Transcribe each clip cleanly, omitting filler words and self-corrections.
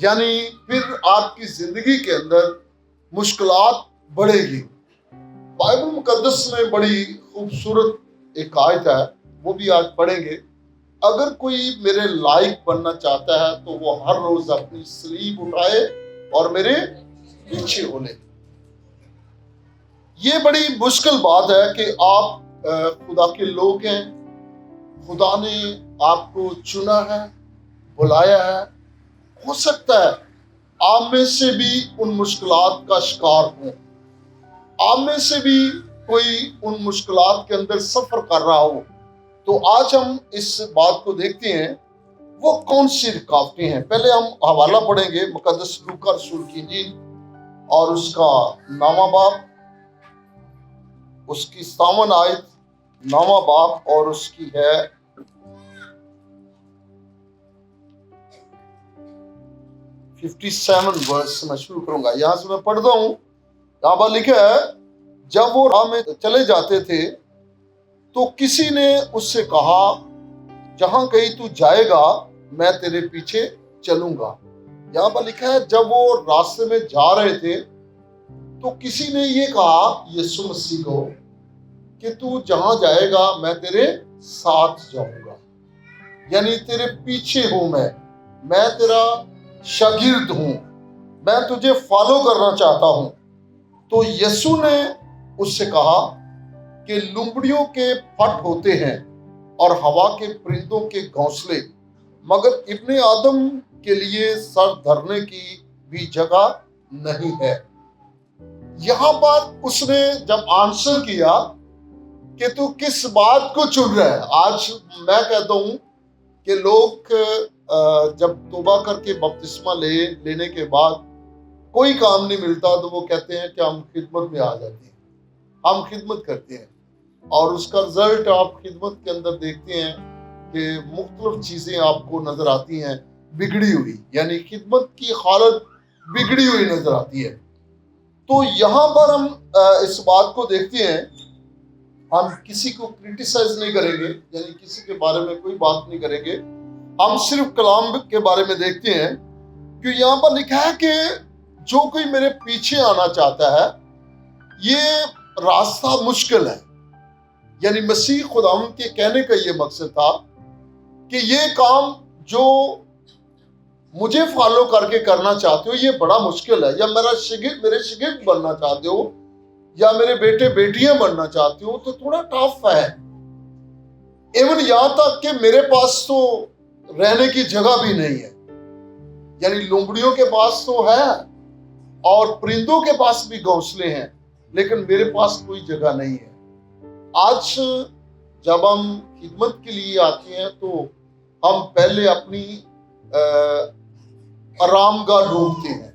یعنی پھر آپ کی زندگی کے اندر مشکلات بڑھے گی۔ بائبل مقدس میں بڑی خوبصورت ایک آیت ہے، وہ بھی آج پڑھیں گے۔ اگر کوئی میرے لائق بننا چاہتا ہے تو وہ ہر روز اپنی صلیب اٹھائے اور میرے پیچھے ہو لے۔ یہ بڑی مشکل بات ہے کہ آپ خدا کے لوگ ہیں، خدا نے آپ کو چنا ہے، بلایا ہے۔ ہو سکتا ہے آپ میں سے بھی ان مشکلات کا شکار ہوں، آپ میں سے بھی کوئی ان مشکلات کے اندر سفر کر رہا ہو۔ تو آج ہم اس بات کو دیکھتے ہیں وہ کون سی رکاوٹیں ہیں۔ پہلے ہم حوالہ پڑھیں گے مقدس لوکا رسول کی انجیل اور اس کا 9واں باب، اس کی 57 آیت، 9واں باب اور اس کی ہے 57 ورس میں شروع کروں گا۔ یہاں سے میں پڑھتا ہوں۔ یہاں پر لکھا ہے، جب وہ راہ میں چلے جاتے تھے تو کسی نے اس سے کہا، جہاں کہیں تو جائے گا میں تیرے پیچھے چلوں گا۔ یہاں پر لکھا ہے جب وہ راستے میں جا رہے تھے تو کسی نے یہ کہا یسوع مسیح کو کہ تو جہاں جائے گا میں تیرے ساتھ جاؤں گا، یعنی تیرے پیچھے ہوں، میں تیرا شاگرد ہوں، میں تجھے فالو کرنا چاہتا ہوں۔ تو یسوع نے اس سے کہا کہ لومڑیوں کے پھٹ ہوتے ہیں اور ہوا کے پرندوں کے گھونسلے، مگر ابن آدم کے لیے سر دھرنے کی بھی جگہ نہیں ہے۔ یہاں پر اس نے جب آنسر کیا کہ تو کس بات کو چن رہا ہے۔ آج میں کہتا ہوں کہ لوگ جب توبہ کر کے بپتسمہ لینے کے بعد کوئی کام نہیں ملتا تو وہ کہتے ہیں کہ ہم خدمت میں آ جاتے ہیں، ہم خدمت کرتے ہیں، اور اس کا رزلٹ آپ خدمت کے اندر دیکھتے ہیں کہ مختلف چیزیں آپ کو نظر آتی ہیں بگڑی ہوئی، یعنی خدمت کی حالت بگڑی ہوئی نظر آتی ہے۔ تو یہاں پر ہم اس بات کو دیکھتے ہیں، ہم کسی کو کرٹیسائز نہیں کریں گے، یعنی کسی کے بارے میں کوئی بات نہیں کریں گے، ہم صرف کلام کے بارے میں دیکھتے ہیں کہ یہاں پر لکھا ہے کہ جو کوئی میرے پیچھے آنا چاہتا ہے یہ راستہ مشکل ہے، یعنی مسیح خداوند کے کہنے کا یہ مقصد تھا کہ یہ کام جو مجھے فالو کر کے کرنا چاہتے ہو یہ بڑا مشکل ہے، یا میرے شاگرد بننا چاہتے ہو یا میرے بیٹے بیٹیاں بننا چاہتے ہو تو تھوڑا ٹف ہے۔ ایون یہاں تک کہ میرے پاس تو رہنے کی جگہ بھی نہیں ہے، یعنی لومڑیوں کے پاس تو ہے اور پرندوں کے پاس بھی گھونسلے ہیں، لیکن میرے پاس کوئی جگہ نہیں ہے۔ آج جب ہم خدمت کے لیے آتے ہیں تو ہم پہلے اپنی آرام گاہ ڈھونڈتے ہیں،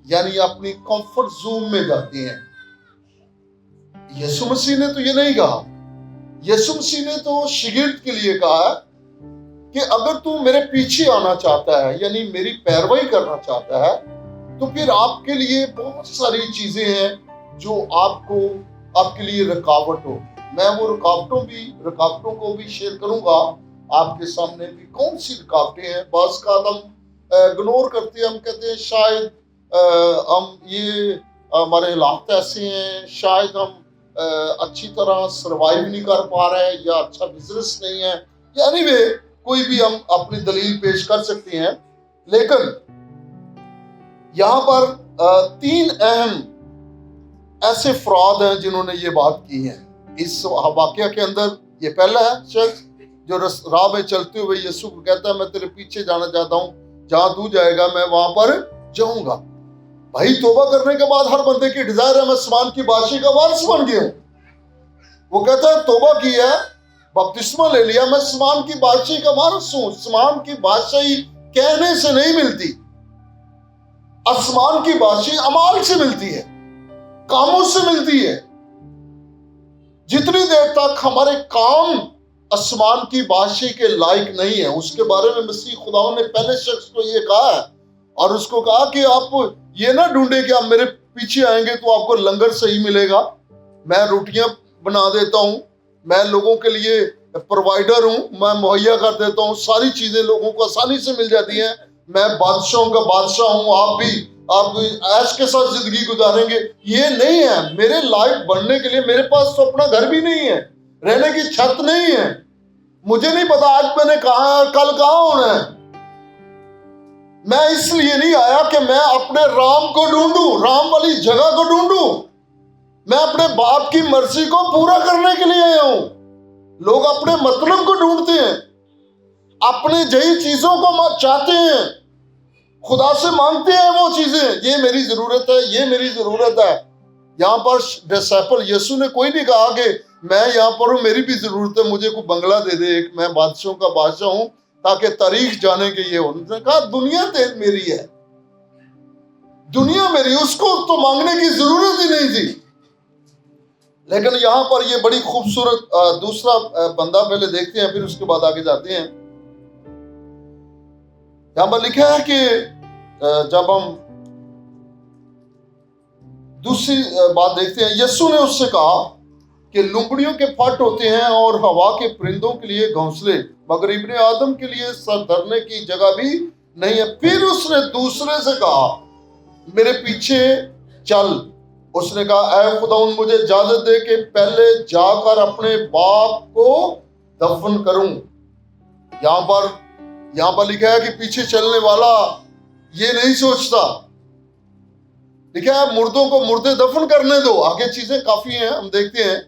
یعنی اپنی کمفرٹ زون میں جاتے ہیں۔ یسوع مسیح نے تو یہ نہیں کہا، یسوع مسیح نے تو شاگرد کے لیے کہا کہ اگر تو میرے پیچھے آنا چاہتا ہے، یعنی میری پیروی کرنا چاہتا ہے، تو پھر آپ کے لیے بہت ساری چیزیں ہیں جو آپ کے لیے رکاوٹ ہو۔ میں وہ رکاوٹوں کو بھی شیئر کروں گا آپ کے سامنے بھی کون سی رکاوٹیں ہیں۔ بعض کا ہم اگنور کرتے ہیں، ہم کہتے ہیں شاید یہ ہمارے حالات ایسے ہیں، شاید ہم اچھی طرح سروائیو نہیں کر پا رہے ہیں یا اچھا بزنس نہیں ہے، یعنی کوئی بھی ہم اپنی دلیل پیش کر سکتے ہیں۔ لیکن یہاں پر 3 اہم ایسے افراد ہیں جنہوں نے یہ بات کی ہے اس واقعہ کے اندر۔ یہ پہلا ہے شخص جو راہ میں چلتے ہوئے یسوع کو کہتا ہے میں تیرے پیچھے جانا چاہتا ہوں، جہاں تو جائے گا میں وہاں پر جاؤں گا۔ بھائی توبہ کرنے کے بعد ہر بندے کی ڈیزائر ہے میں آسمان کی بادشاہی کا وارث بن گیا ہوں۔ وہ کہتا ہے توبہ کی ہے، بپتسمہ لے لیا، میں آسمان کی بادشاہی کا وارث ہوں۔ آسمان کی بادشاہی کہنے سے نہیں ملتی، آسمان کی بادشاہی اعمال سے ملتی ہے، کاموں سے ملتی ہے۔ جتنی دیر تک ہمارے کام آسمان کی بادشاہی کے لائق نہیں ہے، اس کے بارے میں مسیح خدا نے پہلے شخص کو یہ کہا ہے، اور اس کو کہا کہ آپ یہ نہ ڈھونڈے کہ آپ میرے پیچھے آئیں گے تو آپ کو لنگر صحیح ملے گا، میں روٹیاں بنا دیتا ہوں، میں لوگوں کے لیے پرووائڈر ہوں، میں مہیا کر دیتا ہوں، ساری چیزیں لوگوں کو آسانی سے مل جاتی ہیں، میں بادشاہوں کا بادشاہ ہوں، آپ بھی عیش کے ساتھ زندگی گزاریں گے. یہ نہیں ہے. میرے لائق بننے کے لیے میرے پاس تو اپنا گھر بھی نہیں ہے، رہنے کی چھت نہیں ہے. مجھے نہیں پتا آج میں نے کہاں کل کہاں ہونا ہے. میں اس لیے نہیں آیا کہ میں اپنے رام کو ڈھونڈوں، رام والی جگہ کو ڈھونڈوں. میں اپنے باپ کی مرضی کو پورا کرنے کے لیے آیا ہوں. لوگ اپنے مطلب کو ڈھونڈتے ہیں، اپنے جہی چیزوں کو چاہتے ہیں، خدا سے مانگتے ہیں وہ چیزیں. یہ میری ضرورت ہے، یہ میری ضرورت ہے. یہاں پر ڈسائپل یسوع نے کوئی نہیں کہا کہ میں یہاں پر ہوں، میری بھی ضرورت ہے، مجھے کوئی بنگلہ دے دے ایک، میں بادشاہوں کا بادشاہ ہوں تاکہ تاریخ جانے کے یہ ہو. انہوں نے کہا دنیا میری ہے، دنیا میری، اس کو تو مانگنے کی ضرورت ہی نہیں تھی. لیکن یہاں پر یہ بڑی خوبصورت دوسرا بندہ پہلے دیکھتے ہیں، پھر اس کے بعد آگے جاتے ہیں. یہاں پر لکھا ہے کہ جب ہم دوسری بات دیکھتے ہیں، یسوع نے اس سے کہا کہ لومڑیوں کے پھٹ ہوتے ہیں اور ہوا کے پرندوں کے لیے گھونسلے، مگر ابن آدم کے لیے سر دھرنے کی جگہ بھی نہیں ہے. پھر اس نے دوسرے سے کہا میرے پیچھے چل. اس نے کہا اے خداوند مجھے اجازت دے کہ پہلے جا کر اپنے باپ کو دفن کروں. یہاں پر لکھا ہے کہ پیچھے چلنے والا یہ نہیں سوچتا. لکھا ہے مردوں کو مردے دفن کرنے دو. آگے چیزیں کافی ہیں ہم دیکھتے ہیں،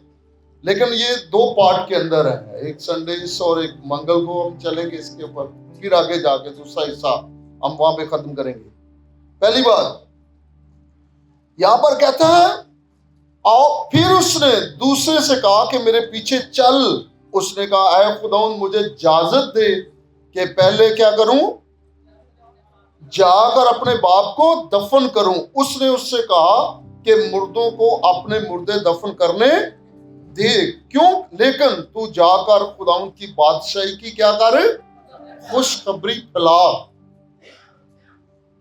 لیکن یہ دو پارٹ کے اندر ہے. ایک سنڈے اور ایک منگل کو ہم چلیں گے اس کے اوپر، پھر آگے جا کے دوسرا حصہ ہم وہاں پہ ختم کریں گے. پہلی بات یہاں پر کہتا ہے اور پھر اس نے دوسرے سے کہا کہ میرے پیچھے چل. اس نے کہا اے خداوند مجھے اجازت دے کہ پہلے کیا کروں، جا کر اپنے باپ کو دفن کروں. اس نے اس سے کہا کہ مردوں کو اپنے مردے دفن کرنے دے. کیوں؟ لیکن تو جا کر خداوند کی بادشاہی کی کیا کر، خوشخبری پھیلا.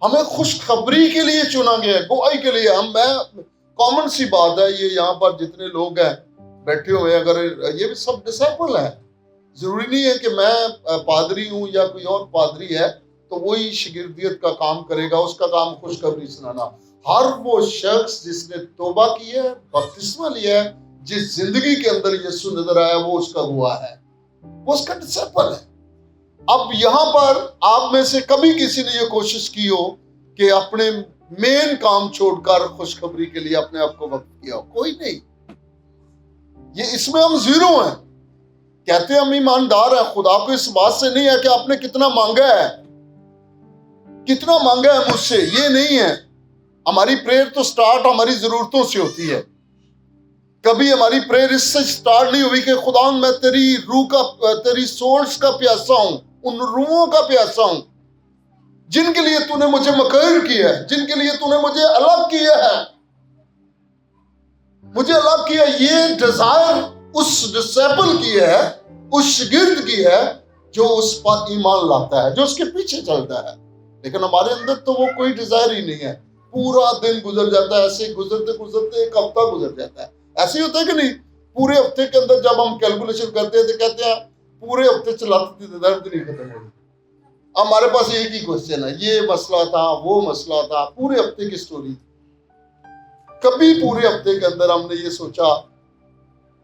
ہمیں خوشخبری کے لیے چنا گیا ہے، گواہی کے لیے. کامن سی بات ہے یہ، یہاں پر جتنے لوگ ہیں بیٹھے ہوئے، اگر یہ بھی سب ڈسائپل ہیں. ضروری نہیں ہے کہ میں پادری ہوں یا کوئی اور پادری ہے تو وہی شاگردیت کا کام کرے گا، اس کا کام خوشخبری سنانا. ہر وہ شخص جس نے توبہ کی ہے، بپتسمہ لیا ہے، جس زندگی کے اندر یسوع نظر آیا، وہ اس کا گواہ ہے، وہ اس کا ڈسائپل ہے. اب یہاں پر آپ میں سے کبھی کسی نے یہ کوشش کی ہو کہ اپنے مین کام چھوڑ کر خوشخبری کے لیے اپنے آپ کو وقف کیا ہو؟ کوئی نہیں. یہ اس میں ہم زیرو ہیں. کہتے ہیں ہم ایماندار ہیں. خدا کو اس بات سے نہیں ہے کہ آپ نے کتنا مانگا ہے، کتنا مانگا ہے مجھ سے، یہ نہیں ہے. ہماری پریئر تو سٹارٹ ہماری ضرورتوں سے ہوتی ہے. کبھی ہماری پریئر اس سے سٹارٹ نہیں ہوئی کہ خداوند میں تیری روح کا، تیری سولز کا پیاسا ہوں، ان روحوں کا پیاسا ہوں جن کے لیے تو نے مجھے مقرر کیا ہے، جن کے لیے تو نے مجھے الگ کیا ہے. مجھے الگ کیا. یہ ڈیزائر اس ڈسائپل کی ہے، اس شاگرد کی ہے جو اس پر ایمان لاتا ہے، جو اس کے پیچھے چلتا ہے. لیکن ہمارے اندر تو وہ کوئی ڈیزائر ہی نہیں ہے. پورا دن گزر جاتا ہے ایسے گزرتے گزرتے، ایک ہفتہ گزر جاتا ہے. ایسے ہی ہوتا ہے کہ نہیں؟ پورے ہفتے کے اندر جب ہم کیلکولیشن کرتے ہیں تو کہتے ہیں پورے ہفتے چلاتے تھے، درد نہیں ختم ہوئی. ہمارے پاس ایک ہی کوشچن ہے، یہ مسئلہ تھا، وہ مسئلہ تھا، پورے ہفتے کی سٹوری. کبھی پورے ہفتے کے اندر ہم نے یہ سوچا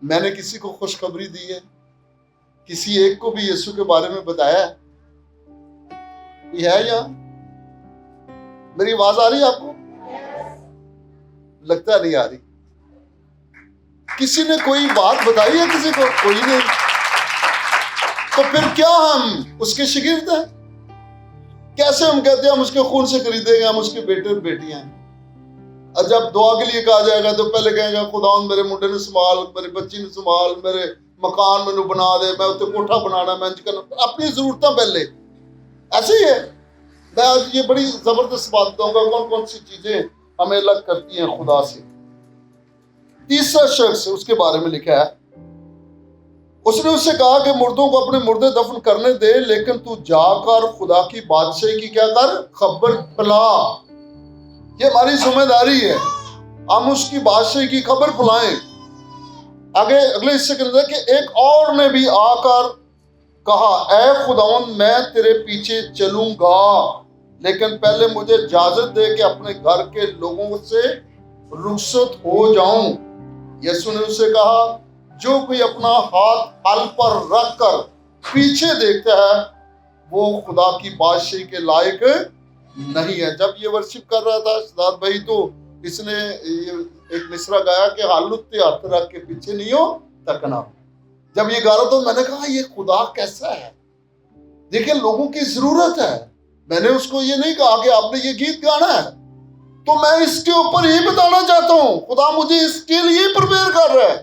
میں نے کسی کو خوشخبری دی ہے، کسی ایک کو بھی یسوع کے بارے میں بتایا ہے؟ کوئی ہے یہاں؟ میری آواز آ رہی ہے آپ کو؟ لگتا نہیں آ رہی. کسی نے کوئی بات بتائی ہے کسی کو؟ کوئی نہیں. تو پھر کیا ہم اس کے شاگرد ہیں؟ کیسے ہم کہتے ہیں ہم اس کے خون سے خریدے گئے، ہم اس کے بیٹے اور بیٹیاں ہیں؟ اور جب دعا کے لیے کہا جائے گا تو پہلے کہیں گا خداوند میرے منڈے نے سنبھال، میری بچی نے سنبھال، میرے مکان میں بنا دے، میں اتنے کوٹھا بنانا، میں کرنا، اپنی ضرورتیں پہلے. ایسے ہی ہے. میں آج یہ بڑی زبردست بات دوں گا کون کون سی چیزیں ہمیں الگ کرتی ہیں خدا سے. تیسرا شخص اس کے بارے میں لکھا ہے، اس نے اس سے کہا کہ مردوں کو اپنے مردے دفن کرنے دے، لیکن تو جا کر خدا کی بادشاہی کی کیا کر، خبر پھیلا. یہ ہماری ذمہ داری ہے، ہم اس کی بادشاہی کی خبر پھیلائیں. آگے اگلے حصے کے اندر کہ ایک اور نے بھی آ کر کہا اے خداوند میں تیرے پیچھے چلوں گا. لیکن پہلے مجھے اجازت دے کہ اپنے گھر کے لوگوں سے رخصت ہو جاؤں۔ یسوع نے اسے کہا جو کوئی اپنا ہاتھ حل پر رکھ کر پیچھے دیکھتا ہے وہ خدا کی بادشاہی کے لائق نہیں ہے۔ جب یہ ورشپ کر رہا تھا سداد بھائی تو اس نے ایک مصرع گایا کہ حالت ہاتھ رکھ کے پیچھے نہیں ہو تکنا۔ جب یہ گا رہا تو میں نے کہا یہ خدا کیسا ہے؟ دیکھیں لوگوں کی ضرورت ہے۔ میں نے اس کو یہ نہیں کہا کہ آپ نے یہ گیت گانا ہے، تو میں اس کے اوپر یہ بتانا چاہتا ہوں خدا مجھے اس کے لیے پریپیئر کر رہا ہے۔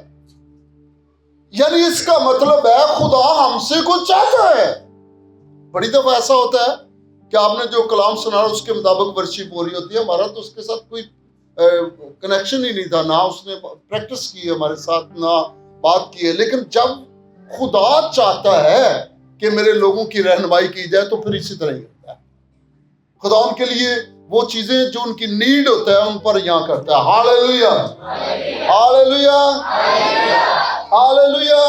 یعنی اس کا مطلب ہے خدا ہم سے کچھ چاہتا ہے۔ بڑی دفعہ ایسا ہوتا ہے کہ آپ نے جو کلام سنا اس کے مطابق ورشپ ہو رہی ہوتی ہے، ہمارا تو اس کے ساتھ کوئی کنیکشن ہی نہیں تھا، نہ اس نے پریکٹس کی ہے ہمارے ساتھ، نہ بات کی ہے۔ لیکن جب خدا چاہتا ہے کہ میرے لوگوں کی رہنمائی کی جائے تو پھر اسی طرح ہی ہوتا ہے۔ خدا ان کے لیے وہ چیزیں جو ان کی نیڈ ہوتا ہے ان پر یہاں کرتا ہے۔ ہاللیلویہ، ہاللیلویہ، ہاللیلویہ۔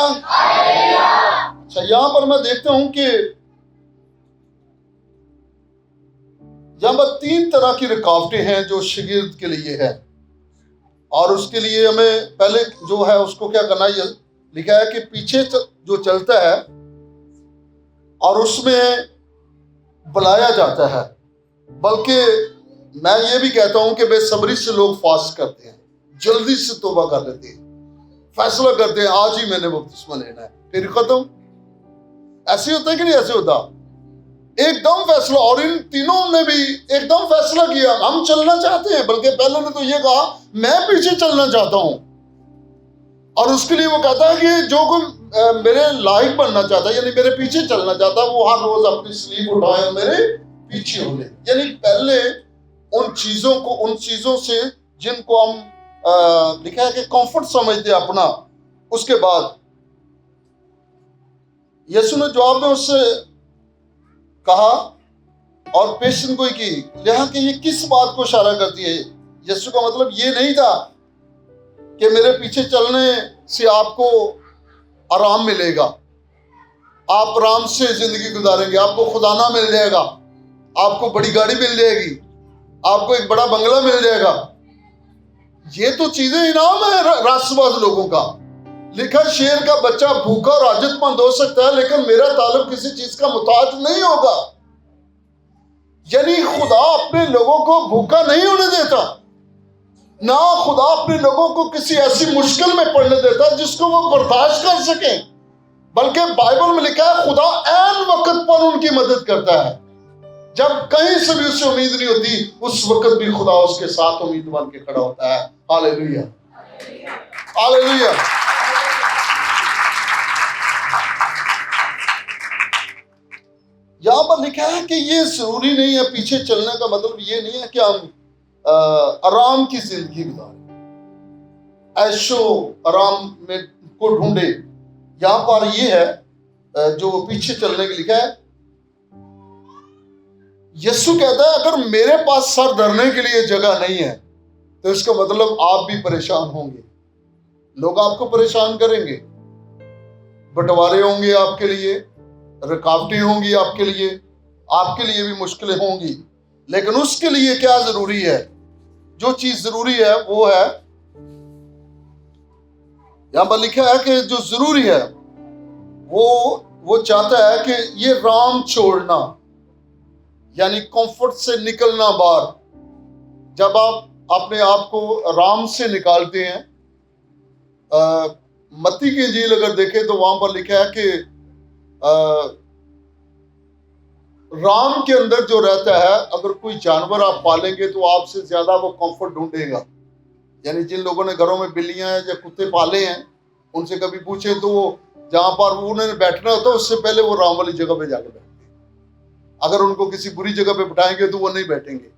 اچھا یہاں پر میں دیکھتا ہوں کہ یہاں پر 3 طرح کی رکاوٹیں ہیں جو شاگرد کے لیے ہے، اور اس کے لیے ہمیں پہلے جو ہے اس کو کیا کرنا ہے، لکھا ہے کہ پیچھے جو چلتا ہے اور اس میں بلایا جاتا ہے، بلکہ میں یہ بھی کہتا ہوں کہ بے صبری سے لوگ فاسٹ کرتے ہیں، جلدی سے توبہ کر لیتے ہیں، فیصلہ کرتے ہیں آج ہی میں نے بپتسمہ لینا ہے، پھر ختم۔ ایسے ہوتا ہے کہ نہیں ایسے ہوتا؟ ایک دم فیصلہ، اور ان تینوں نے بھی ایک دم فیصلہ کیا ہم چلنا چاہتے ہیں، بلکہ پہلے نے تو یہ کہا میں پیچھے چلنا چاہتا ہوں، اور اس کے لیے وہ کہتا ہے کہ جو کوئی میرے لائق بننا چاہتا ہے یعنی میرے پیچھے چلنا چاہتا ہے وہ ہر روز اپنی سلیپ اٹھائے اور میرے پیچھے ہو لے۔ یعنی پہلے ان چیزوں سے جن کو ہم لکھا ہے کہ کمفرٹ سمجھتے ہیں اپنا، اس کے بعد یسوع نے جواب میں اس سے کہا اور پیشن گوئی کی، لہٰذا کہ یہ کس بات کو اشارہ کرتی ہے؟ یسوع کا مطلب یہ نہیں تھا کہ میرے پیچھے چلنے سے آپ کو آرام ملے گا، آپ آرام سے زندگی گزاریں گے، آپ کو خزانہ مل جائے گا، آپ کو بڑی گاڑی مل جائے گی، آپ کو ایک بڑا بنگلہ مل جائے گا۔ یہ تو چیزیں انعام ہے راست باز لوگوں کا۔ لکھا شیر کا بچہ بھوکا اور حاجت مند ہو سکتا ہے لیکن میرا طالب کسی چیز کا محتاج نہیں ہوگا۔ یعنی خدا اپنے لوگوں کو بھوکا نہیں ہونے دیتا، نہ خدا اپنے لوگوں کو کسی ایسی مشکل میں پڑنے دیتا جس کو وہ برداشت کر سکیں، بلکہ بائبل میں لکھا ہے خدا عین وقت پر ان کی مدد کرتا ہے۔ جب کہیں سے بھی اسے امید نہیں ہوتی اس وقت بھی خدا اس کے ساتھ امید بن کے کھڑا ہوتا ہے۔ ہاللیلویہ، ہاللیلویہ۔ یہاں پر لکھا ہے کہ یہ ضروری نہیں ہے، پیچھے چلنے کا مطلب یہ نہیں ہے کہ ہم آرام کی زندگی گزاریں، عیش و آرام میں کو ڈھونڈے۔ یہاں پر یہ ہے جو پیچھے چلنے کے لکھا ہے، یسوع کہتا ہے اگر میرے پاس سر دھرنے کے لیے جگہ نہیں ہے تو اس کا مطلب آپ بھی پریشان ہوں گے، لوگ آپ کو پریشان کریں گے، بٹوارے ہوں گے آپ کے لیے، رکاوٹیں ہوں گی آپ کے لیے بھی مشکلیں ہوں گی، لیکن اس کے لیے کیا ضروری ہے؟ جو چیز ضروری ہے وہ ہے، یہاں پر لکھا ہے کہ جو ضروری ہے وہ چاہتا ہے کہ یہ رام چھوڑنا، یعنی کمفرٹ سے نکلنا باہر۔ جب آپ اپنے آپ کو رام سے نکالتے ہیں، متی کی انجیل اگر دیکھیں تو وہاں پر لکھا ہے کہ رام کے اندر جو رہتا ہے، اگر کوئی جانور آپ پالیں گے تو آپ سے زیادہ وہ کمفرٹ ڈھونڈے گا۔ یعنی جن لوگوں نے گھروں میں بلیاں یا کتے پالے ہیں ان سے کبھی پوچھیں تو وہ جہاں پر انہوں نے بیٹھنا ہوتا ہے اس سے پہلے وہ رام والی جگہ پہ جا کے بیٹھتے ہیں۔ اگر ان کو کسی بری جگہ پہ بٹھائیں گے تو وہ نہیں بیٹھیں گے،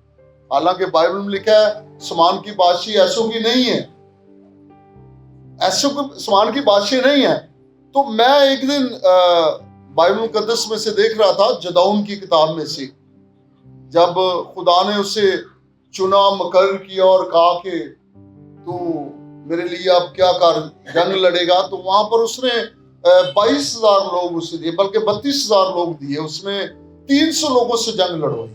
حالانکہ بائبل میں لکھا ہے سمان کی بادشاہی ایسوں کی نہیں ہے، ایسوں کی سمان کی بادشاہی نہیں ہے۔ تو میں ایک دن بائبل مقدس میں سے دیکھ رہا تھا، جدعون کی کتاب میں سے، جب خدا نے اسے چنا، مقرر کیا اور کہا کہ تو میرے لیے اب کیا کر جنگ لڑے گا، تو وہاں پر اس نے 22,000 لوگ اسے دیے، بلکہ 32,000 لوگ دیے، اس میں 300 لوگوں سے جنگ لڑوائی۔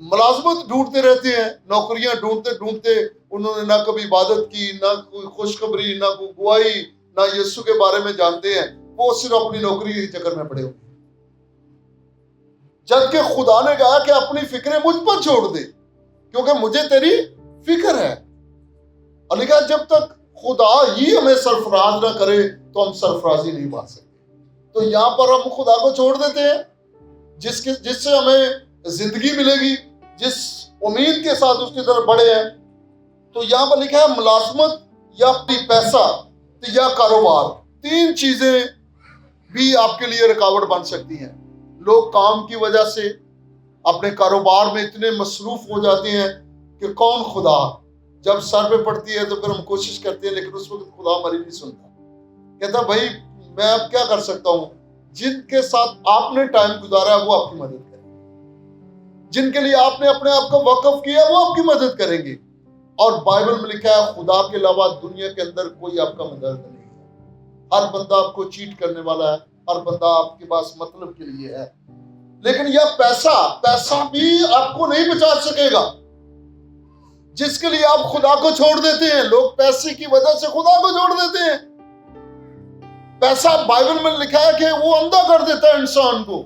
ملازمت ڈھونڈتے رہتے ہیں، نوکریاں ڈھونڈتے ڈھونڈتے انہوں نے نہ کبھی عبادت کی، نہ کوئی خوشخبری، نہ کوئی گواہی، نہ یسوع کے بارے میں جانتے ہیں، وہ صرف اپنی نوکری کے چکر میں پڑے ہوئے، جبکہ خدا نے کہا کہ اپنی فکریں مجھ پر چھوڑ دے کیونکہ مجھے تیری فکر ہے۔ اور لکھا جب تک خدا ہی ہمیں سرفراز نہ کرے تو ہم سرفرازی نہیں پا سکتے۔ تو یہاں پر ہم خدا کو چھوڑ دیتے ہیں جس سے ہمیں زندگی ملے گی، جس امید کے ساتھ اس کی طرف بڑھے ہیں۔ تو یہاں پر لکھا ہے ملازمت یا پیسہ یا کاروبار، تین چیزیں بھی آپ کے لیے رکاوٹ بن سکتی ہیں۔ لوگ کام کی وجہ سے اپنے کاروبار میں اتنے مصروف ہو جاتے ہیں کہ کون خدا، جب سر پہ پڑتی ہے تو پھر ہم کوشش کرتے ہیں لیکن اس وقت خدا ہماری نہیں سنتا، کہتا بھائی میں اب کیا کر سکتا ہوں؟ جن کے ساتھ آپ نے ٹائم گزارا ہے وہ آپ کی مدد کریں گے، جن کے لیے آپ نے اپنے آپ کو وقف کیا وہ آپ کی مدد کریں گے۔ اور بائبل میں لکھا ہے خدا کے علاوہ دنیا کے اندر کوئی آپ کا مدد نہیں ہے۔ ہر بندہ آپ کو چیٹ کرنے والا ہے، ہر بندہ آپ کے پاس مطلب کے لیے ہے۔ لیکن یہ پیسہ بھی آپ کو نہیں بچا سکے گا جس کے لیے آپ خدا کو چھوڑ دیتے ہیں۔ لوگ پیسے کی وجہ سے خدا کو چھوڑ دیتے ہیں۔ پیسہ بائبل میں لکھا ہے کہ وہ اندھا کر دیتا ہے انسان کو،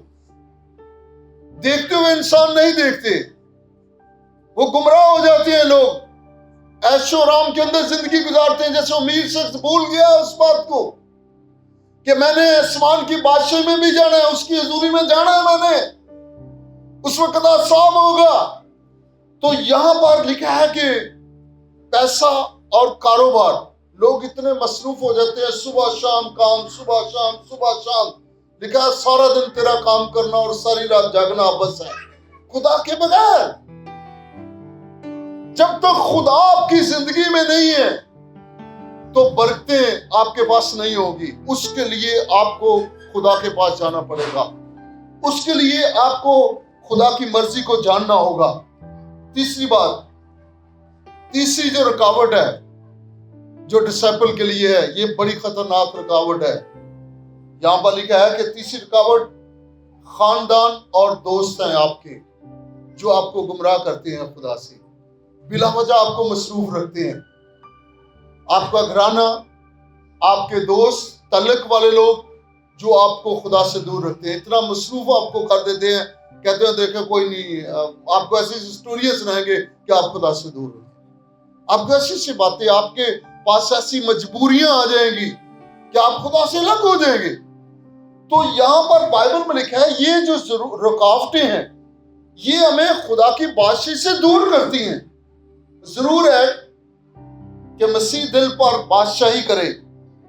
دیکھتے ہوئے انسان نہیں دیکھتے، وہ گمراہ ہو جاتے ہیں۔ لوگ عیش و آرام کے اندر زندگی گزارتے ہیں، جیسے امیر شخص بھول گیا اس بات کو کہ میں نے آسمان کی بادشاہی میں بھی جانا ہے، اس کی حضوری میں جانا ہے، میں نے اس وقت عذاب ہوگا۔ تو یہاں پر لکھا ہے کہ پیسہ اور کاروبار، لوگ اتنے مصروف ہو جاتے ہیں، صبح شام کام، صبح شام، لکھا ہے سارا دن تیرا کام کرنا اور ساری رات جاگنا بس ہے خدا کے بغیر۔ جب تک خدا آپ کی زندگی میں نہیں ہے تو برکتیں آپ کے پاس نہیں ہوگی۔ اس کے لیے آپ کو خدا کے پاس جانا پڑے گا، اس کے لیے آپ کو خدا کی مرضی کو جاننا ہوگا۔ تیسری جو رکاوٹ ہے جو ڈسائپل کے لیے ہے، یہ بڑی خطرناک رکاوٹ ہے۔ یہاں پر لکھا ہے کہ تیسری رکاوٹ خاندان اور دوست ہیں آپ کے، جو آپ کو گمراہ کرتے ہیں خدا سے، بلا وجہ آپ کو مصروف رکھتے ہیں۔ آپ کا گھرانہ، آپ کے دوست، تعلق والے لوگ جو آپ کو خدا سے دور رکھتے ہیں، اتنا مصروف آپ کو کر دیتے ہیں، کہتے ہیں دیکھیں کوئی نہیں، آپ کو ایسی اسٹوریاں سنائیں گے کہ آپ خدا سے دور رہتے ہیں، آپ کو ایسی سی باتیں، آپ کے پاس ایسی مجبوریاں آ جائیں گی کہ آپ خدا سے الگ ہو جائیں گے۔ تو یہاں پر بائبل میں لکھا ہے یہ جو رکاوٹیں ہیں یہ ہمیں خدا کی بادشاہی سے دور کرتی ہیں۔ ضرور ہے کہ مسیح دل پر بادشاہی کرے،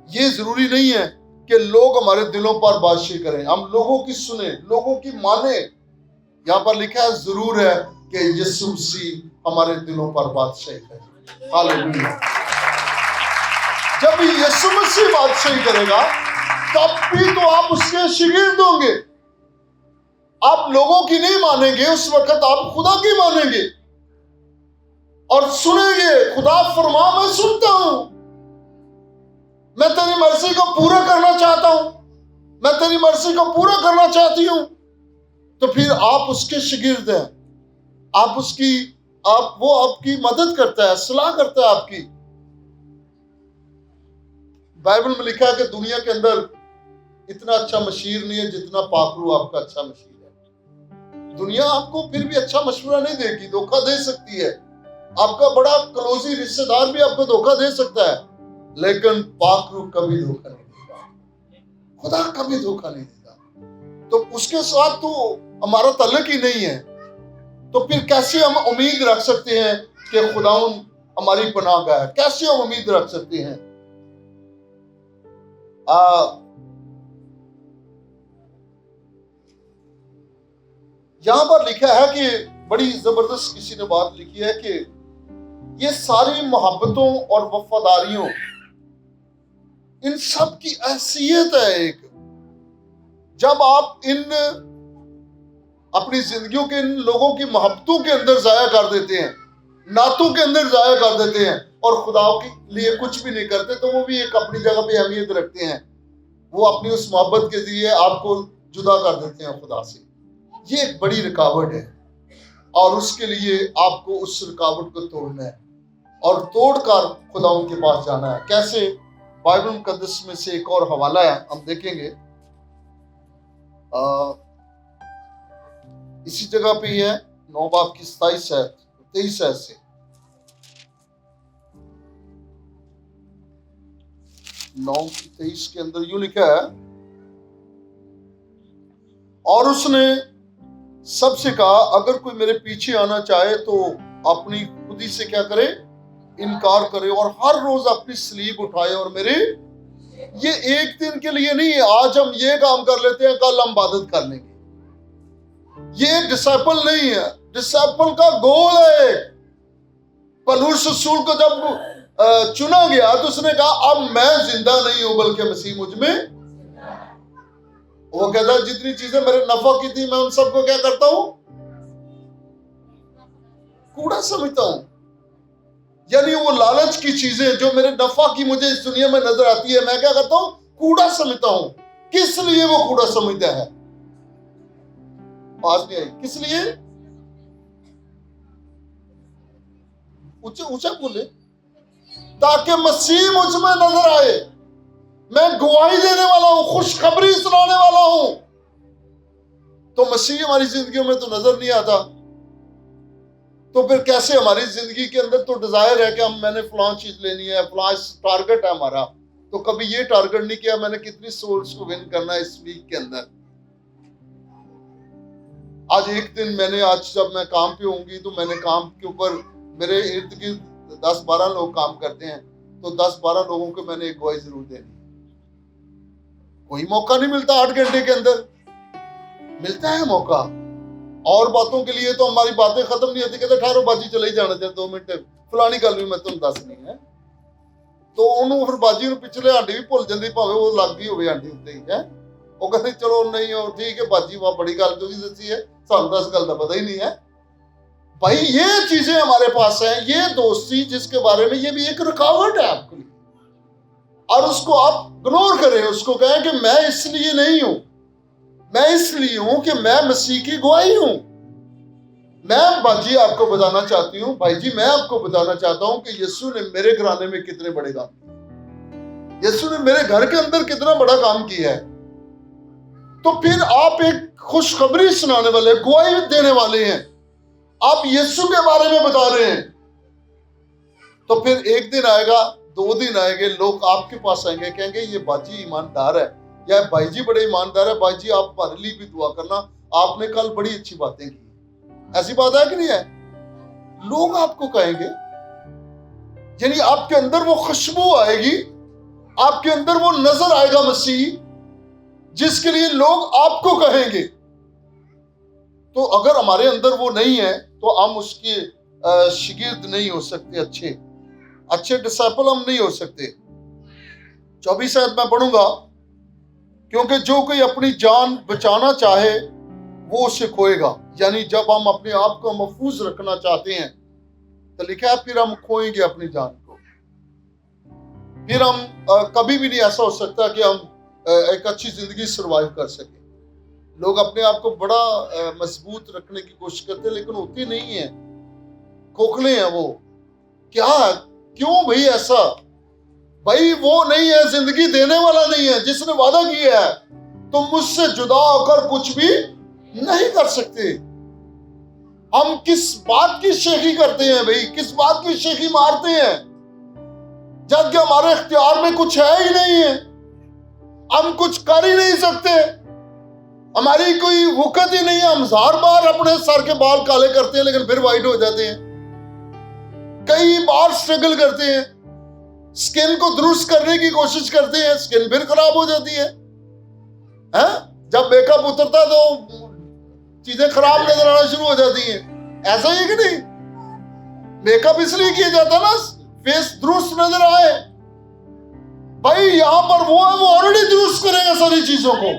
یہ ضروری نہیں ہے کہ لوگ ہمارے دلوں پر بادشاہی کریں، ہم لوگوں کی سنیں، لوگوں کی مانیں۔ یہاں پر لکھا ہے ضرور ہے کہ یسوع مسیح ہمارے دلوں پر بادشاہی کرے۔ ہاللیلویہ۔ جب یسوع مسیح بادشاہی کرے گا تب بھی تو آپ اس کے شاگرد ہوں گے، آپ لوگوں کی نہیں مانیں گے، اس وقت آپ خدا کی مانیں گے اور سنیں گے۔ خدا فرما میں سنتا ہوں، میں تیری مرضی کو پورا کرنا چاہتا ہوں، میں تیری مرضی کو پورا کرنا چاہتی ہوں۔ تو پھر آپ اس کے شاگرد ہیں، وہ آپ کی مدد کرتا ہے، صلاح کرتا ہے آپ کی۔ بائبل میں لکھا ہے کہ دنیا کے اندر اتنا اچھا مشیر نہیں ہے جتنا پاک روح آپ کا اچھا مشیر ہے۔ دنیا آپ کو پھر بھی اچھا مشورہ نہیں دے گی، دھوکہ دے سکتی ہے، آپ کا بڑا کلوزی رشتہ دار بھی آپ کو دھوکہ دے سکتا ہے، لیکن پاک روح کبھی دھوکہ نہیں دیتا، خدا کبھی دھوکہ نہیں دیتا۔ تو اس کے ساتھ تو ہمارا تعلق ہی نہیں ہے، تو پھر کیسے ہم امید رکھ سکتے ہیں کہ خداوند ہماری پناہ گاہ ہے؟ کیسے ہم امید رکھ سکتے ہیں؟ یہاں پر لکھا ہے کہ بڑی زبردست کسی نے بات لکھی ہے کہ یہ ساری محبتوں اور وفاداریوں، ان سب کی حیثیت ہے ایک، جب آپ اپنی زندگیوں کے ان لوگوں کی محبتوں کے اندر ضائع کر دیتے ہیں، نعتوں کے اندر ضائع کر دیتے ہیں اور خدا کے لیے کچھ بھی نہیں کرتے، تو وہ بھی ایک اپنی جگہ پہ اہمیت رکھتے ہیں، وہ اپنی اس محبت کے ذریعے آپ کو جدا کر دیتے ہیں خدا سے۔ یہ ایک بڑی رکاوٹ ہے۔ اور اس کے لیے آپ کو اس رکاوٹ کو توڑنا ہے اور توڑ کر خداوند کے پاس جانا ہے. کیسے؟ بائبل مقدس میں سے ایک اور حوالہ ہے، ہم دیکھیں گے اسی جگہ پہ ہی ہے، 9 باب کی 23 آیت سے. 9:23 کے اندر یوں لکھا ہے، اور اس نے سب سے کہا اگر کوئی میرے پیچھے آنا چاہے تو اپنی خودی سے کیا کرے؟ انکار کرے، اور ہر روز اپنی صلیب اٹھائے اور میرے. یہ ایک دن کے لیے نہیں ہے، آج ہم یہ کام کر لیتے ہیں کل ہم عبادت کر لیں گے. یہ ڈسائپل نہیں ہے. ڈسائپل کا گول ہے. پولس رسول کو جب چنا گیا تو اس نے کہا اب میں زندہ نہیں ہوں بلکہ مسیح مجھ میں. وہ کہتا ہے جتنی چیزیں میرے نفع کی تھی میں ان سب کو کیا کرتا ہوں؟ کوڑا سمجھتا ہوں. یعنی وہ لالچ کی چیزیں جو میرے نفع کی مجھے اس دنیا میں نظر آتی ہے میں کیا کرتا ہوں؟ کوڑا سمجھتا ہوں. کس لیے وہ کوڑا سمجھتا ہے؟ بات نہیں آئی. کس لیے؟ اونچا بولے. تاکہ مسیح مجھ میں نظر آئے. میں گواہی دینے والا ہوں، خوشخبری سنانے والا ہوں. تو مسیح ہماری زندگیوں میں تو نظر نہیں آتا، تو پھر کیسے ہماری زندگی کے اندر تو ڈیزائر ہے کہ میں نے فلاں چیز لینی ہے، فلاں ٹارگٹ ہے ہمارا، تو کبھی یہ ٹارگٹ نہیں کیا میں نے کتنی سولز کو ون کرنا ہے اس ویک کے اندر. آج ایک دن آج جب میں کام پہ ہوں گی تو میں نے کام کے اوپر میرے ارد گرد 10-12 لوگ کام کرتے ہیں، تو 10-12 لوگوں کو میں نے ایک گواہی ضرور دینی. کوئی موقع نہیں ملتا 8 گھنٹے کے اندر، ملتا ہے موقع. اور باتوں کے لیے تو ہماری باتیں ختم نہیں ہوتی، کہتے ٹھہرو باجی چلے ہی جانا چاہے 2 منٹ فلانی گل بھی میں تم دس نہیں ہے. تو انہوں پھر باجی نو پچھلے ہانڈی بھی بھول جاندی پاوے وہ لگ گئی ہوئے ہانڈی اتنے ہی ہے. وہ کہتے چلو نہیں ہو ٹھیک ہے باجی وہ بڑی گل جو دسی ہے سانوں تو اس گل کا پتہ ہی نہیں ہے. بھائی یہ چیزیں ہمارے پاس ہیں، یہ دوستی جس کے بارے میں یہ بھی ایک رکاوٹ ہے آپ کے لیے، اور اس کو آپ اگنور کریں. اس کو کہیں کہ میں اس لیے نہیں ہوں، میں اس لیے ہوں کہ میں مسیح کی گواہی ہوں. میں باجی آپ کو بتانا چاہتی ہوں، بھائی جی میں آپ کو بتانا چاہتا ہوں کہ یسوع نے میرے گھرانے میں کتنے بڑے کام کیے، یسوع نے میرے گھر کے اندر کتنا بڑا کام کیا ہے. تو پھر آپ ایک خوشخبری سنانے والے، گواہی دینے والے ہیں، آپ یسوع کے بارے میں بتا رہے ہیں. تو پھر ایک دن آئے گا، 2 دن آئے گے، لوگ آپ کے پاس آئیں گے کہیں گے یہ باجی ایماندار ہے یا بھائی جی بڑے ایماندار ہے، بھائی جی آپ ہمارے لیے بھی دعا کرنا، آپ نے کل بڑی اچھی باتیں کی. ایسی بات ہے کہ نہیں ہے؟ لوگ آپ کو کہیں گے، یعنی آپ کے اندر وہ خوشبو آئے گی، آپ کے اندر وہ نظر آئے گا مسیح جس کے لیے لوگ آپ کو کہیں گے. تو اگر ہمارے اندر وہ نہیں ہے تو ہم اس کے شاگرد نہیں ہو سکتے، اچھے ڈسائپل ہم نہیں ہو سکتے. 24 آیت میں پڑھوں گا، کیونکہ جو کوئی اپنی جان بچانا چاہے وہ اسے کھوئے گا. یعنی جب ہم اپنے آپ کو محفوظ رکھنا چاہتے ہیں تو لکھا ہے پھر ہم کھوئیں گے اپنی جان کو. پھر ہم کبھی بھی نہیں ایسا ہو سکتا کہ ہم ایک اچھی زندگی سروائیو کر سکیں. لوگ اپنے آپ کو بڑا مضبوط رکھنے کی کوشش کرتے ہیں لیکن ہوتی نہیں ہے، کھوکھلے ہیں. وہ کیا ہے؟ کیوں بھائی ایسا؟ بھائی وہ نہیں ہے، زندگی دینے والا نہیں ہے جس نے وعدہ کیا ہے تم مجھ سے جدا ہو کر کچھ بھی نہیں کر سکتے. ہم کس بات کی شیخی کرتے ہیں بھائی؟ کس بات کی شیخی مارتے ہیں جبکہ ہمارے اختیار میں کچھ ہے ہی نہیں ہے، ہم کچھ کر ہی نہیں سکتے، ہماری کوئی وقت ہی نہیں ہے. ہم 1000 بار اپنے سر کے بال کالے کرتے ہیں لیکن پھر وائٹ ہو جاتے ہیں. کئی بار سٹرگل کرتے ہیں، سکن کو درست کرنے کی کوشش کرتے ہیں، سکن پھر خراب ہو جاتی ہے. جب میک اپ اترتا ہے تو چیزیں خراب نظر آنا شروع ہو جاتی ہیں. ایسا ہی ہے کہ نہیں؟ میک اپ اس لیے کیا جاتا نا فیس درست نظر آئے. بھائی یہاں پر وہ ہے، وہ آلریڈی درست کرے گا ساری چیزوں کو،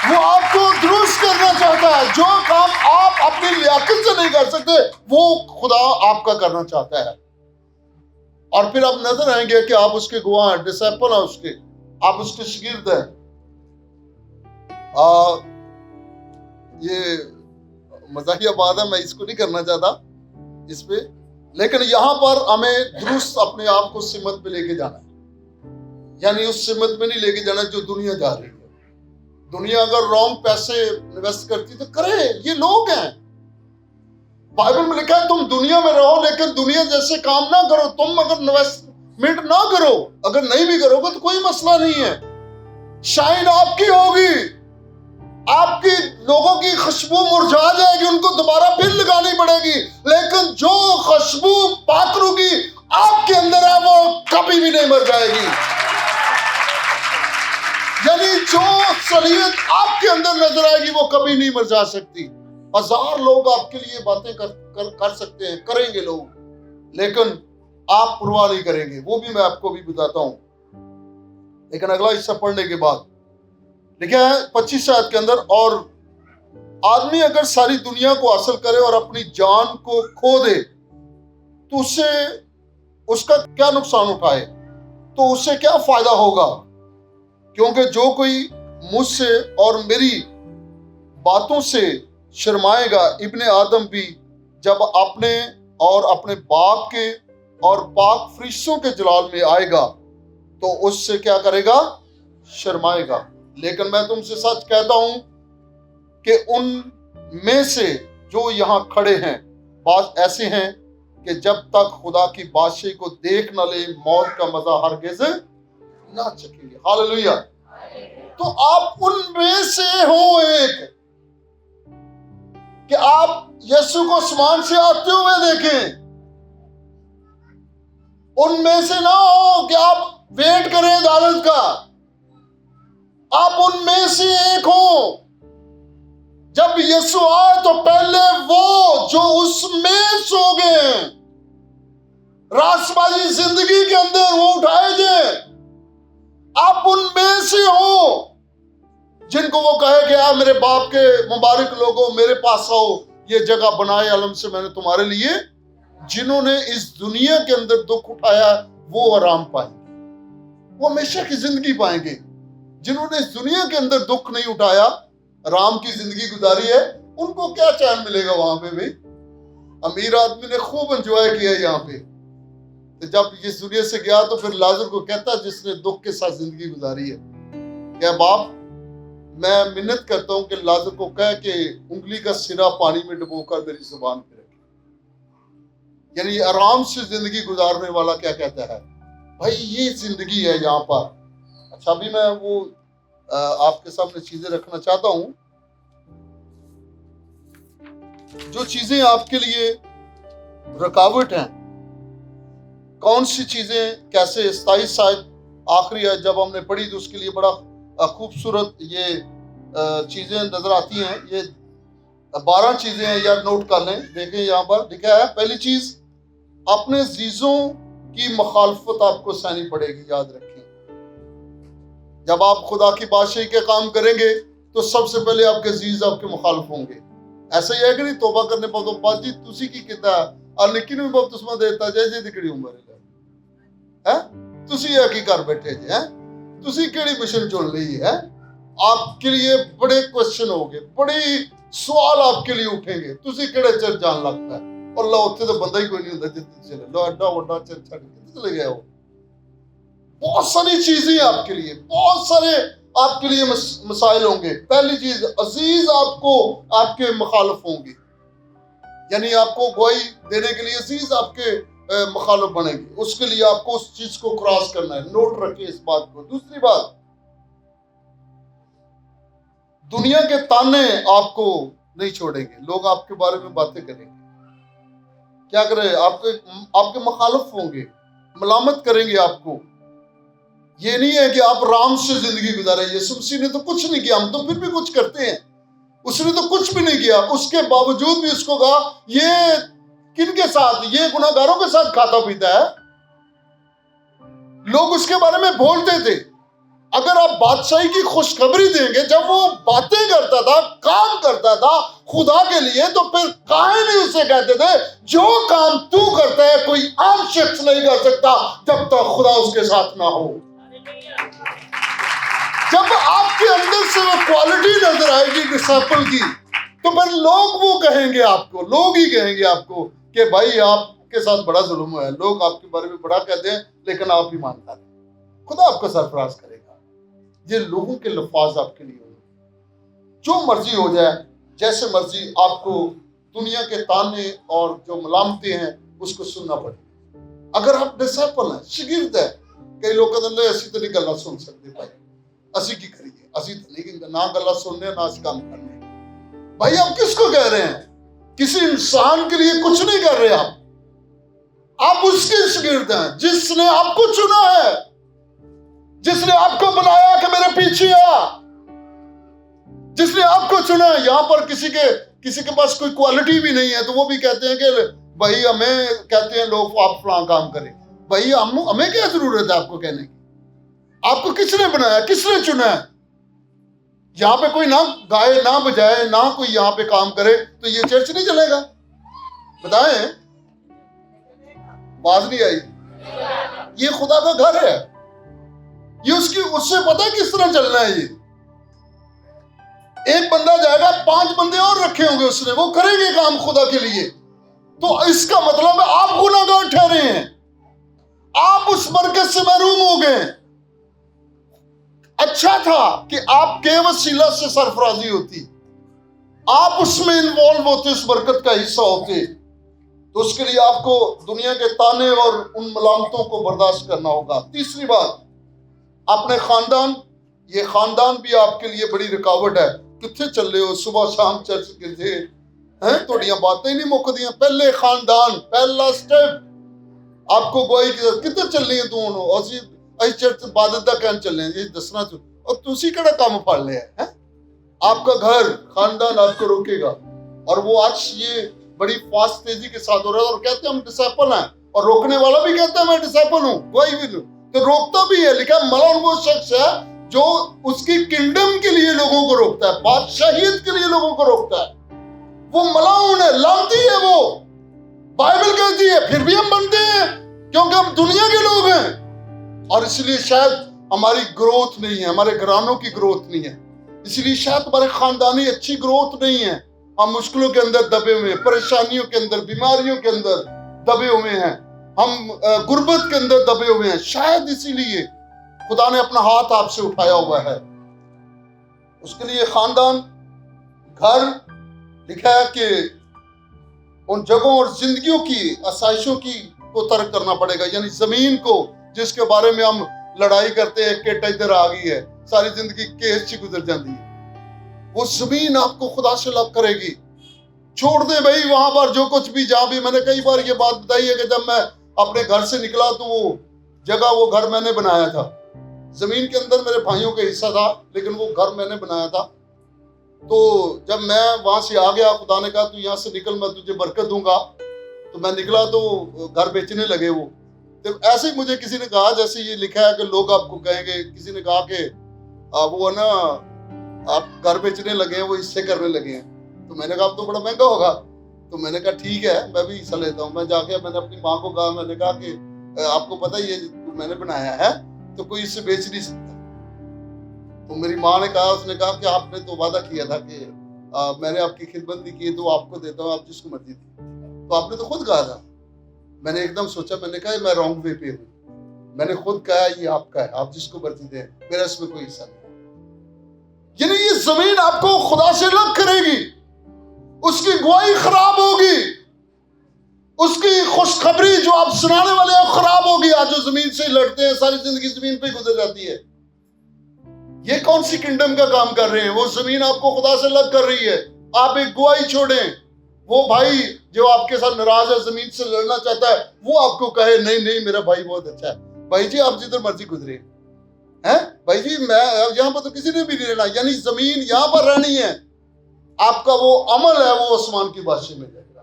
وہ آپ کو درست کرنا چاہتا ہے. جو کام آپ اپنی لیاقت سے نہیں کر سکتے وہ خدا آپ کا کرنا چاہتا ہے. اور پھر آپ نظر آئیں گے کہ آپ اس کے گواہ ہیں، ڈسائپل ہیں اس کے، آپ اس کے شاگرد ہیں. یہ مزاحیہ بات ہے، میں اس کو نہیں کرنا چاہتا اس پہ، لیکن یہاں پر ہمیں درست اپنے آپ کو سمت پہ لے کے جانا ہے، یعنی اس سمت میں نہیں لے کے جانا جو دنیا جا رہی ہے۔ دنیا اگر رانگ پیسے انویسٹ کرتی تو کرے، یہ لوگ ہیں، بائبل میں لکھا ہے تم دنیا میں رہو لیکن دنیا جیسے کام نہ کرو۔ تم اگر انویسٹمنٹ نہ کرو، اگر نہیں بھی کرو گے تو کوئی مسئلہ نہیں ہے، شائن آپ کی ہوگی، آپ کی لوگوں کی خوشبو مرجھا جائے گی، ان کو دوبارہ پھر لگانی پڑے گی، لیکن جو خوشبو پاکرو کی آپ کے اندر ہے وہ کبھی بھی نہیں مر جائے گی۔ یعنی جو صلاحیت آپ کے اندر نظر آئے گی وہ کبھی نہیں مر جا سکتی۔ ہزار لوگ آپ کے لیے باتیں کر سکتے ہیں، کریں گے لوگ، لیکن آپ پرواہ نہیں کریں گے، وہ بھی میں آپ کو بھی بتاتا ہوں۔ لیکن اگلا حصہ پڑھنے کے بعد لکھا ہے 25 آیت کے اندر، اور آدمی اگر ساری دنیا کو حاصل کرے اور اپنی جان کو کھو دے تو اس کا کیا نقصان اٹھائے، تو اس سے کیا فائدہ ہوگا؟ کیونکہ جو کوئی مجھ سے اور میری باتوں سے شرمائے گا، ابن آدم بھی جب اپنے اور اپنے باپ کے اور پاک فرشتوں کے جلال میں آئے گا تو اس سے کیا کرے گا؟ شرمائے گا۔ لیکن میں تم سے سچ کہتا ہوں کہ ان میں سے جو یہاں کھڑے ہیں بعض ایسے ہیں کہ جب تک خدا کی بادشاہی کو دیکھ نہ لے موت کا مزہ ہرگز نہ چکھیں گے۔ ہاللیلویہ۔ تو آپ ان میں سے ہو ایک، کہ آپ یسوع کو آسمان سے آتے ہوئے دیکھیں، ان میں سے نہ ہو کہ آپ ویٹ کریں عدالت کا، آپ ان میں سے ایک ہو۔ جب یسوع آئے تو پہلے وہ جو اس میں سو گئے ہیں راست بازی زندگی کے اندر وہ اٹھائے جائیں، آپ ان میں سے ہو جن کو وہ کہے کہ میرے باپ کے مبارک لوگوں میرے پاس آؤ، یہ جگہ بنائے علم سے میں نے تمہارے لیے۔ جنہوں نے اس دنیا کے اندر دکھ اٹھایا وہ آرام پائیں گے، وہ ہمیشہ کی زندگی پائیں گے۔ جنہوں نے اس دنیا کے اندر دکھ نہیں اٹھایا، آرام کی زندگی گزاری ہے، ان کو کیا چین ملے گا وہاں پہ بھی؟ امیر آدمی نے خوب انجوائے کیا یہاں پہ، تو جب اس دنیا سے گیا تو پھر لازر کو کہتا جس نے دکھ کے ساتھ زندگی گزاری ہے کہ باپ میں منت کرتا ہوں کہ لازر کو کہہ کہ انگلی کا سرا پانی میں ڈبو کر میری زبان پہ رکھے۔ یعنی آرام سے زندگی گزارنے والا کیا کہتا ہے؟ بھائی یہ زندگی ہے یہاں پر۔ اچھا ابھی میں وہ آپ کے سامنے چیزیں رکھنا چاہتا ہوں، جو چیزیں آپ کے لیے رکاوٹ ہیں، کون سی چیزیں کیسے 27 آیت آخری ہے جب ہم نے پڑھی تو اس کے لیے بڑا خوبصورت یہ چیزیں نظر آتی ہیں۔ یہ 12 چیزیں ہیں، یا نوٹ کر لیں، دیکھیں یہاں پر لکھا ہے۔ پہلی چیز، اپنے عزیزوں کی مخالفت آپ کو سہنی پڑے گی، یاد رکھیں۔ جب آپ خدا کی بادشاہی کے کام کریں گے تو سب سے پہلے آپ کے عزیز آپ کے مخالف ہوں گے۔ ایسا ہی ہے کہ نہیں؟ توبہ کرنے پر تو بات جی تسی کی کہتا ہے اور لیکن بھی بپتسمہ دیتا جائے جی دکڑی عمر ہے، تسی یہ کی کر بیٹھے جی، تسی کیڑی مشن چن لی ہے؟ آپ کے لیے بڑے کوشچن ہوں گے، بڑے سوال آپ کے لیے اٹھیں گے، تسی کیڑے چرچ جان لگتا ہے اور اللہ اتنے تو بندہ ہی کوئی نہیں ہوتا جتنے چلے لو ایڈا وڈا چرچ چھڑ کے چلے گیا ہو۔ بہت ساری چیزیں آپ کے لیے، بہت سارے آپ کے لیے مسائل ہوں گے۔ پہلی چیز، عزیز آپ کو آپ کے مخالف ہوں گے، یعنی آپ کو گواہی دینے کے لیے عزیز آپ کے مخالف بنیں گے، اس کے لیے آپ کو اس چیز کو کراس کرنا ہے، نوٹ رکھیں اس بات کو۔ دوسری بات، دنیا کے تانے آپ کو نہیں چھوڑیں گے، لوگ آپ کے بارے میں باتیں کریں گے، کیا کریں؟ آپ کے مخالف ہوں گے، ملامت کریں گے آپ کو۔ یہ نہیں ہے کہ آپ آرام سے زندگی گزاریں۔ یسوع مسیح نے تو کچھ نہیں کیا، ہم تو پھر بھی کچھ کرتے ہیں، اس نے تو کچھ بھی نہیں کیا، اس کے باوجود بھی اس کو کہا یہ کن کے ساتھ؟ یہ گناہ گاروں کے ساتھ کھاتا پیتا ہے۔ لوگ اس کے بارے میں بولتے تھے۔ اگر آپ بادشاہی کی خوشخبری دیں گے، جب وہ باتیں کرتا تھا، کام کرتا تھا خدا کے لیے، تو پھر کاہے نہیں اسے کہتے تھے جو کام تو کرتا ہے کوئی عام شخص نہیں کر سکتا جب تک خدا اس کے ساتھ نہ ہو۔ جب آپ کے اندر سے وہ کوالٹی نظر آئے گی ڈسپل کی، تو پھر لوگ وہ کہیں گے آپ کو، لوگ ہی کہیں گے آپ کو کہ بھائی آپ کے ساتھ بڑا ظلم ہوا ہے، لوگ آپ کے بارے میں بڑا کہتے ہیں لیکن آپ ہی مانتا ہے۔ خدا آپ کو سرفراز کرے گا۔ یہ لوگوں کے لفاظ آپ کے لیے ہوں، جو مرضی ہو جائے، جیسے مرضی آپ کو دنیا کے تانے اور جو ملامتیں ہیں اس کو سننا پڑے۔ اگر آپ ڈسائپل ہیں، شاگرد ہیں، کئی لوگ کہتے ہیں اسی تو نہیں گلا سن سکتے بھائی، اسی کی کریے، اسی تو نہیں نہ گلا سننے نہ اس کام کرنے۔ بھائی آپ کس کو کہہ رہے ہیں؟ کسی انسان کے لیے کچھ نہیں کر رہے آپ اس کے شاگرد ہیں جس نے آپ کو چنا ہے، جس نے آپ کو بنایا کہ میرے پیچھے آ، جس نے آپ کو چنا ہے۔ یہاں پر کسی کے پاس کوئی کوالٹی بھی نہیں ہے تو وہ بھی کہتے ہیں کہ بھائی ہمیں کہتے ہیں لوگ آپ فلاں کام کریں۔ بھائی ہمیں کیا ضرورت ہے آپ کو کہنے کی؟ آپ کو کس نے بنایا، کس نے چنا ہے؟ یہاں پہ کوئی نہ گائے نہ بجائے نہ کوئی یہاں پہ کام کرے تو یہ چرچ نہیں چلے گا؟ بتائیں، باز نہیں آئی؟ یہ خدا کا گھر ہے، یہ اس سے پتہ کس طرح چلنا ہے۔ یہ ایک بندہ جائے گا، 5 بندے اور رکھے ہوں گے اس نے، وہ کریں گے کام خدا کے لیے، تو اس کا مطلب ہے آپ گناہگار ٹھہرے ہیں، آپ اس برکت سے محروم ہو گئے۔ اچھا تھا کہ آپ کے وسیلہ سے سرفرازی ہوتی، آپ اس میں انوالو ہوتے، اس برکت کا حصہ ہوتے، تو اس کے لیے آپ کو دنیا کے تانے اور ان ملامتوں کو برداشت کرنا ہوگا۔ تیسری بات، اپنے خاندان، یہ خاندان بھی آپ کے لیے بڑی رکاوٹ ہے۔ کتنے چل رہے ہو صبح شام چرچ کے تھے ہیں، تھوڑیاں باتیں ہی نہیں مکدیاں۔ پہلے خاندان، پہلا سٹیپ آپ کو گواہی کی کتنے چل رہی ہیں دونوں، اور چرچ عبادت دا کہن چل رہے ہیں، یہ دسنا اور تسی کڑا کام پھڑ لیا ہے۔ آپ کا گھر خاندان آپ کو روکے گا، اور وہ آج یہ بڑی فاسٹ تیزی کے ساتھ ہو رہا ہے، اور کہتے ہیں ہم ڈسائپل ہیں، اور روکنے والا بھی کہتا ہے میں ڈسائپل ہوں، کوئی بھی تو روکتا بھی ہے، لیکن ملعون وہ شخص ہے جو اس کی کنگڈم کے لیے لوگوں کو روکتا ہے، بادشاہیت کے لیے لوگوں کو روکتا ہے، وہ ملعون ہے، لعنتی ہے وہ۔ بائبل کہتی ہے پھر بھی ہم بنتے ہیں کیونکہ ہم دنیا کے لوگ ہیں، اور اس لیے شاید ہماری گروتھ نہیں ہے، ہمارے گھرانوں کی گروتھ نہیں ہے، اس لیے شاید ہمارے خاندانی اچھی گروتھ نہیں ہے، ہم مشکلوں کے اندر دبے ہوئے ہیں، پریشانیوں کے اندر، بیماریوں کے اندر دبے ہوئے ہیں، ہم غربت کے اندر دبے ہوئے ہیں، شاید اسی لیے خدا نے اپنا ہاتھ آپ سے اٹھایا ہوا ہے۔ اس کے لیے خاندان، گھر، لکھا ہے کہ ان جگہوں اور زندگیوں کی آسائشوں کو ترک کرنا پڑے گا، یعنی زمین کو جس کے بارے میں ہم لڑائی کرتے ہیں کہ ادھر آ گئی ہے، ساری زندگی کیس سے گزر جاتی ہے، وہ زمین آپ کو خدا سے الگ کرے گی۔ چھوڑ دیں بھائی وہاں پر جو کچھ بھی، جہاں بھی میں نے کئی بار یہ بات بتائی ہے کہ جب میں اپنے گھر سے نکلا تو وہ جگہ، وہ گھر میں نے بنایا تھا، زمین کے اندر میرے بھائیوں کا حصہ تھا، لیکن وہ گھر میں نے بنایا تھا۔ تو جب میں وہاں سے آ گیا، خدا نے کہا تو یہاں سے نکل، میں تجھے برکت دوں گا، تو میں نکلا تو گھر بیچنے لگے وہ۔ تو ایسے ہی مجھے کسی نے کہا، جیسے یہ لکھا ہے کہ لوگ آپ کو کہیں گے، کسی نے کہا کہ وہ ہے نا آپ گھر بیچنے لگے ہیں، وہ حصے کرنے لگے ہیں، تو میں نے کہا اب تو بڑا مہنگا ہوگا، تو میں نے کہا ٹھیک ہے میں بھی حصہ لیتا ہوں۔ میں جا کے میں نے اپنی ماں کو کہا، میں نے کہا کہ آپ کو پتہ یہ میں نے بنایا ہے تو کوئی اس سے بیچ نہیں سکتا۔ تو میری ماں نے کہا، اس نے کہا کہ آپ نے تو وعدہ کیا تھا کہ میں نے آپ کی خدمت بھی کی تو آپ کو دیتا ہوں، آپ جس کو مرضی دیں، تو آپ نے تو خود کہا تھا۔ میں نے ایک دم سوچا، میں نے کہا میں رانگ وے پہ ہوں، میں نے خود کہا یہ آپ کا ہے، آپ جس کو مرضی دیں، میرا اس میں کوئی حصہ نہیں۔ یعنی یہ زمین آپ کو خدا سے الگ کرے گی، اس کی گواہی خراب ہوگی، اس کی خوشخبری جو آپ سنانے والے ہیں خراب ہوگی۔ آج جو زمین سے لڑتے ہیں ساری زندگی زمین پہ گزر جاتی ہے، یہ کون سی کنگڈم کا کام کر رہے ہیں؟ وہ زمین آپ کو خدا سے الگ کر رہی ہے۔ آپ ایک گواہی چھوڑیں، وہ بھائی جو آپ کے ساتھ ناراض ہے، زمین سے لڑنا چاہتا ہے، وہ آپ کو کہے نہیں میرا بھائی بہت اچھا ہے، بھائی جی آپ جدھر مرضی گزرے ہیں، بھائی جی میں یہاں پر تو کسی نے بھی نہیں رہنا، یعنی زمین یہاں پر رہنی ہے، آپ کا وہ عمل ہے وہ آسمان کی بادشاہی میں جائے گا،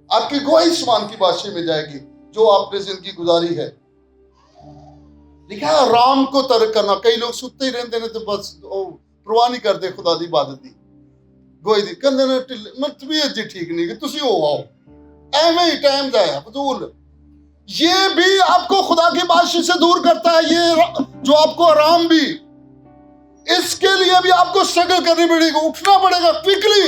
آپ کی گواہی آسمان کی بادشاہی میں جائے گی جو آپ نے زندگی گزاری ہے۔ لکھا ہے آرام کو ترک کرنا۔ کئی لوگ ستے ہی رہتے ہیں تو بس پرواہ نہیں کرتے خدا دی عبادت دی، گوئی دی کندے نے طبیعت جی ٹھیک نہیں کہ تسی ہو آؤ ایویں ہی ٹائم جایا فضول۔ یہ بھی آپ کو خدا کی بادشاہی سے دور کرتا ہے، یہ جو آپ کو آرام بھی، اس کے لیے بھی آپ کو اسٹرگل کرنی پڑے گی، اٹھنا پڑے گا کوئکلی۔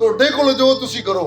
ਤੁਹਾਡੇ ਕੋਲ ਜੋ ਤੁਸੀਂ ਕਰੋ,